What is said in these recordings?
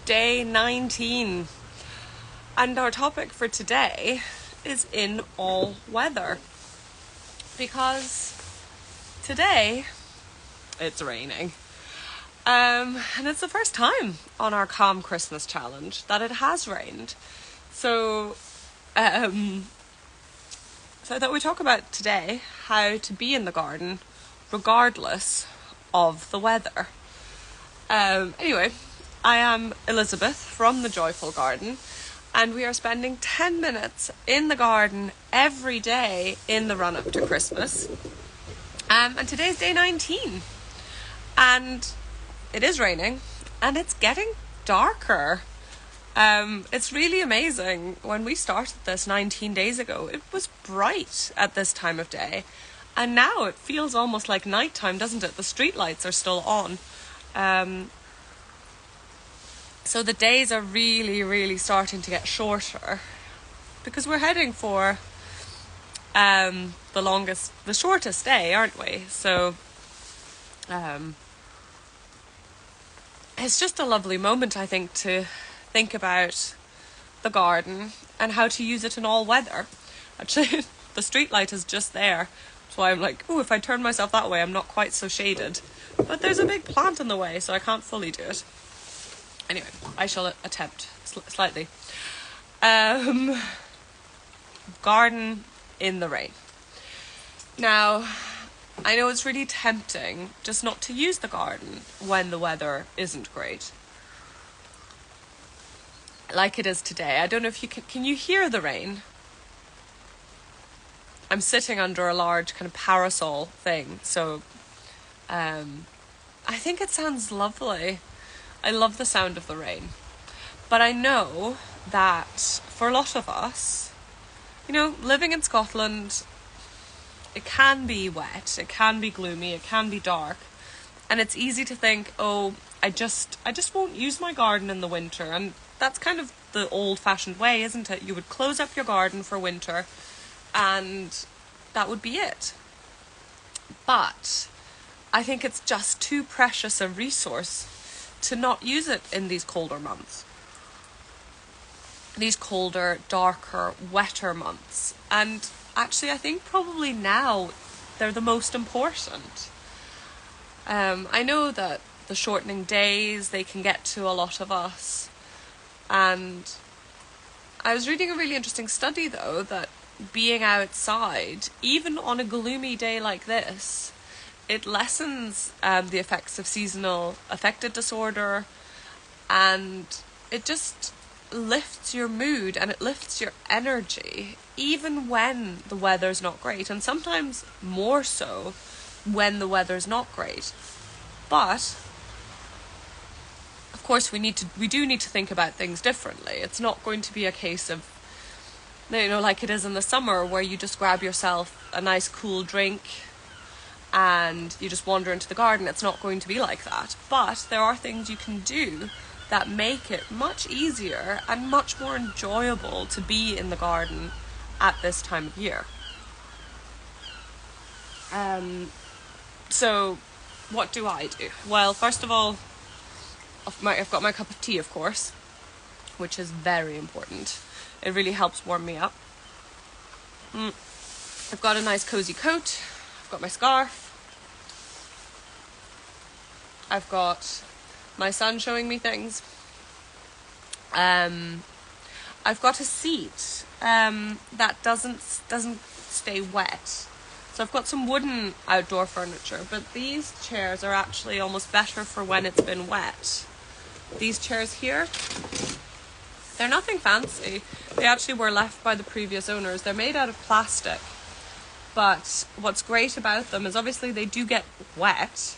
day 19. And our topic for today is in all weather. Because today it's raining. And it's the first time on our Calm Christmas Challenge that it has rained. So I thought we'd talk about today how to be in the garden regardless of the weather. Anyway, I am Elisabeth from the Joyful Garden, and we are spending 10 minutes in the garden every day in the run-up to Christmas. And today's day 19. And it is raining, and it's getting darker. It's really amazing. When we started this 19 days ago, it was bright at this time of day. And now it feels almost like nighttime, doesn't it? The street lights are still on. So the days are really starting to get shorter, because we're heading for the shortest day, aren't we? So it's just a lovely moment, I think, to think about the garden and how to use it in all weather. Actually, the street light is just there. That's why I'm like, oh, if I turn myself that way, I'm not quite so shaded. But there's a big plant in the way, so I can't fully do it. Anyway, I shall attempt slightly. Garden in the rain. Now, I know it's really tempting just not to use the garden when the weather isn't great, like it is today. I don't know if you can you hear the rain? I'm sitting under a large kind of parasol thing, so I think it sounds lovely. I love the sound of the rain. But I know that for a lot of us, living in Scotland, it can be wet, it can be gloomy, it can be dark. And it's easy to think, oh, I just won't use my garden in the winter. And that's kind of the old-fashioned way, isn't it? You would close up your garden for winter and that would be it. But I think it's just too precious a resource to not use it in these colder months. These colder, darker, wetter months. And actually, I think probably now they're the most important. I know that the shortening days, they can get to a lot of us. And I was reading a really interesting study, though, that being outside, even on a gloomy day like this, it lessens the effects of seasonal affective disorder, and it just lifts your mood and it lifts your energy, even when the weather's not great, and sometimes more so when the weather's not great. But of course we do need to think about things differently. It's not going to be a case of, like it is in the summer, where you just grab yourself a nice cool drink and you just wander into the garden. It's not going to be like that. But there are things you can do that make it much easier and much more enjoyable to be in the garden at this time of year. So what do I do? Well, first of all, I've got my cup of tea, of course, which is very important. It really helps warm me up. I've got a nice cozy coat. I've got my scarf. I've got my son showing me things. I've got a seat that doesn't stay wet. So I've got some wooden outdoor furniture, but these chairs are actually almost better for when it's been wet. These chairs here, they're nothing fancy. They actually were left by the previous owners. They're made out of plastic. But what's great about them is obviously they do get wet,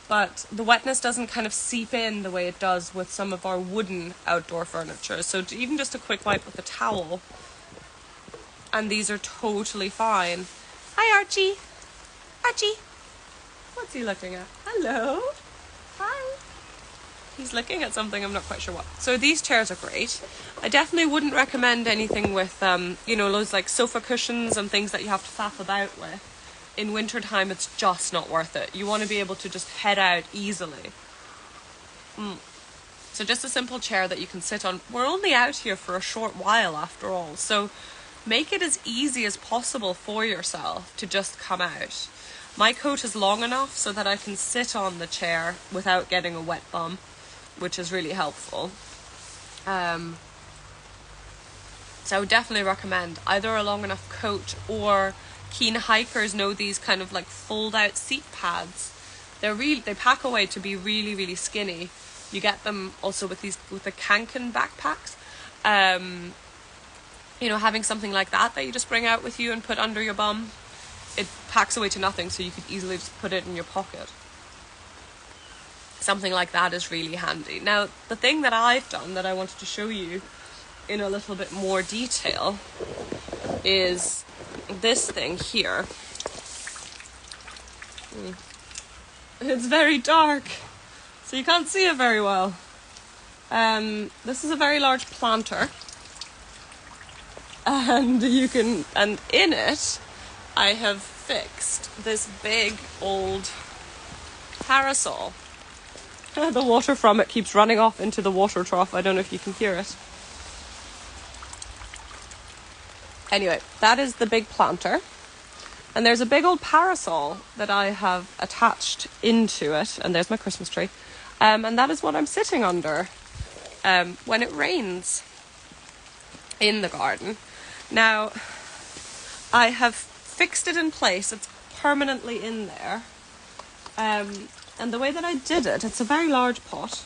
but the wetness doesn't kind of seep in the way it does with some of our wooden outdoor furniture. So even just a quick wipe with a towel, and these are totally fine. Hi, Archie. Archie. What's he looking at? Hello. Hi. He's looking at something, I'm not quite sure what. So these chairs are great. I definitely wouldn't recommend anything with, those like sofa cushions and things that you have to faff about with. In winter time, it's just not worth it. You want to be able to just head out easily. So just a simple chair that you can sit on. We're only out here for a short while after all, so make it as easy as possible for yourself to just come out. My coat is long enough so that I can sit on the chair without getting a wet bum, which is really helpful. So I would definitely recommend either a long enough coat, or keen hikers know these kind of like fold out seat pads. They pack away to be really, really skinny. You get them also with the Kanken backpacks. Having something like that you just bring out with you and put under your bum, it packs away to nothing, so you could easily just put it in your pocket. Something like that is really handy. Now, the thing that I've done that I wanted to show you in a little bit more detail is this thing here. It's very dark, so you can't see it very well. This is a very large planter, and in it I have fixed this big old parasol. The water from it keeps running off into the water trough. I don't know if you can hear it. Anyway, that is the big planter. And there's a big old parasol that I have attached into it. And there's my Christmas tree. And that is what I'm sitting under when it rains in the garden. Now, I have fixed it in place. It's permanently in there. And the way that I did it, it's a very large pot.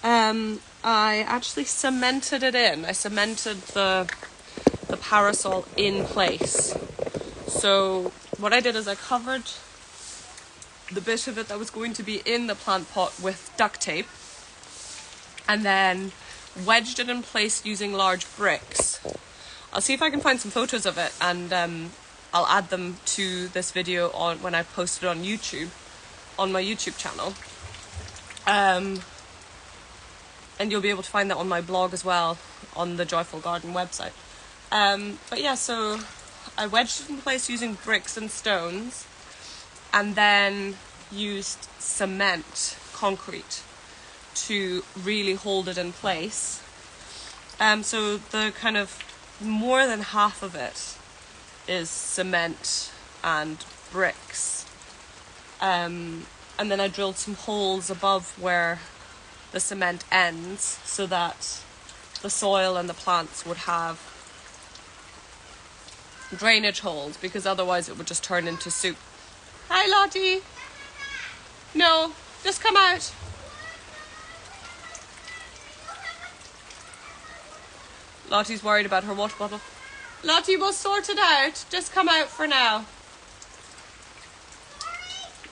I actually cemented it in. I cemented the parasol in place. So what I did is I covered the bit of it that was going to be in the plant pot with duct tape, and then wedged it in place using large bricks. I'll see if I can find some photos of it, and I'll add them to this video when I post it on YouTube, on my YouTube channel. And you'll be able to find that on my blog as well, on the Joyful Garden website. But yeah, so I wedged it in place using bricks and stones, and then used concrete, to really hold it in place. So the kind of more than half of it is cement and bricks. And then I drilled some holes above where the cement ends, so that the soil and the plants would have drainage holes, because otherwise it would just turn into soup. Hi, Lottie. No, just come out. Lottie's worried about her water bottle. Lottie, we'll sort it out. Just come out for now.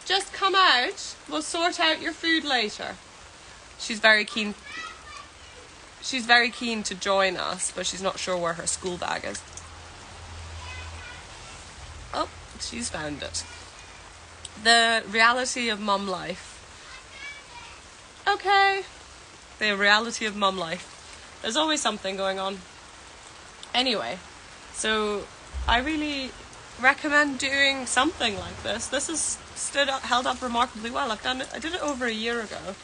Just come out. We'll sort out your food later. She's very keen. She's very keen to join us, but she's not sure where her school bag is. Oh, she's found it. The reality of mum life. Okay. The reality of mum life. There's always something going on. Anyway, so I really recommend doing something like this. This has held up remarkably well. I did it over a year ago,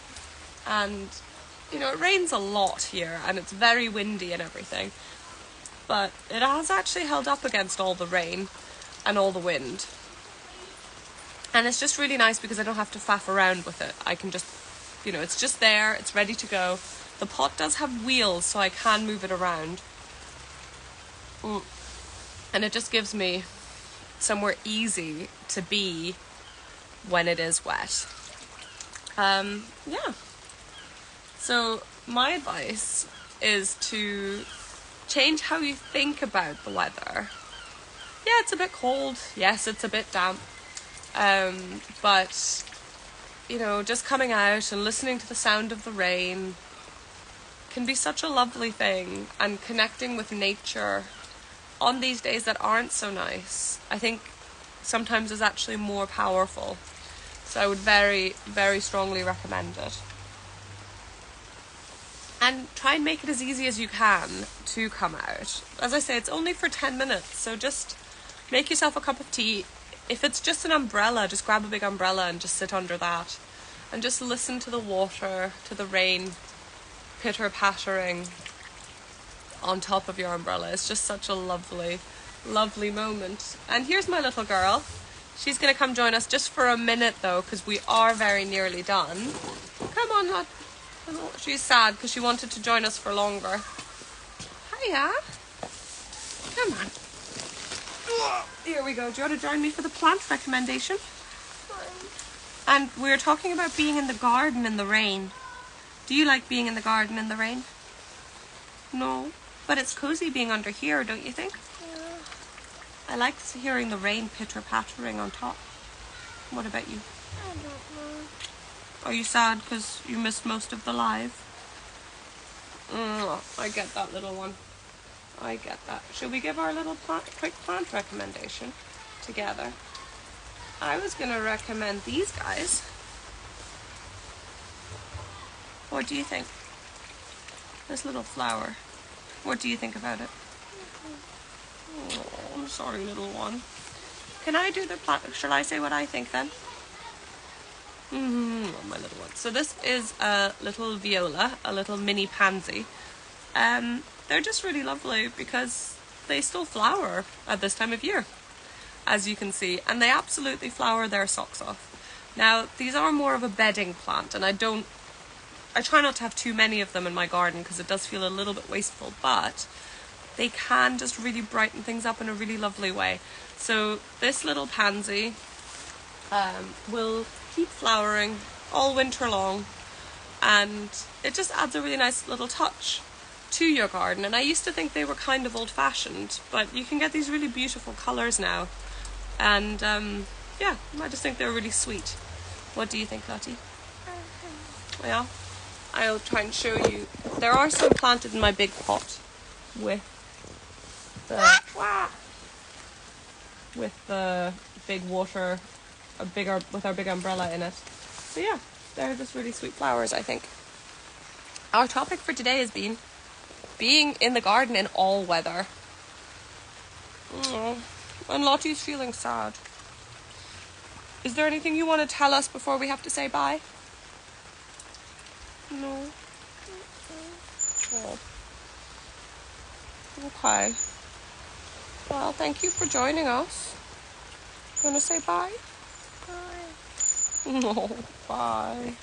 and it rains a lot here, and it's very windy and everything, but it has actually held up against all the rain and all the wind. And it's just really nice because I don't have to faff around with it. I can just, it's just there, it's ready to go. The pot does have wheels, so I can move it around. And it just gives me somewhere easy to be when it is wet. Yeah. So my advice is to change how you think about the weather. Yeah, it's a bit cold. Yes, it's a bit damp. But, just coming out and listening to the sound of the rain can be such a lovely thing, and connecting with nature on these days that aren't so nice, I think sometimes is actually more powerful. So I would very, very strongly recommend it. And try and make it as easy as you can to come out. As I say, it's only for 10 minutes, so just make yourself a cup of tea. If it's just an umbrella, just grab a big umbrella and just sit under that. And just listen to the water, to the rain. pitter-pattering on top of your umbrella. It's just such a lovely, lovely moment. And here's my little girl. She's going to come join us just for a minute though, because we are very nearly done. Come on, lad. She's sad because she wanted to join us for longer. Hiya. Come on. Here we go. Do you want to join me for the plant recommendation? And we're talking about being in the garden in the rain. Do you like being in the garden in the rain? No. But it's cozy being under here, don't you think? Yeah. I like hearing the rain pitter-pattering on top. What about you? I don't know. Are you sad because you missed most of the live? I get that, little one. I get that. Should we give our little quick plant recommendation together? I was going to recommend these guys. What do you think? This little flower. What do you think about it? Oh, I'm sorry, little one. Can I do the plant? Shall I say what I think then? My little one. So this is a little viola, a little mini pansy. They're just really lovely because they still flower at this time of year, as you can see, and they absolutely flower their socks off. Now, these are more of a bedding plant, and I try not to have too many of them in my garden because it does feel a little bit wasteful, but they can just really brighten things up in a really lovely way. So this little pansy will keep flowering all winter long, and it just adds a really nice little touch to your garden. And I used to think they were kind of old-fashioned, but you can get these really beautiful colours now, and yeah, I just think they're really sweet. What do you think, Lottie? Yeah, I'll try and show you. There are some planted in my big pot with the big water, with our big umbrella in it. So yeah, they're just really sweet flowers, I think. Our topic for today has been being in the garden in all weather. And Lottie's feeling sad. Is there anything you want to tell us before we have to say bye? No. Oh. Okay. Well, thank you for joining us. Want to say bye? Bye. No, bye.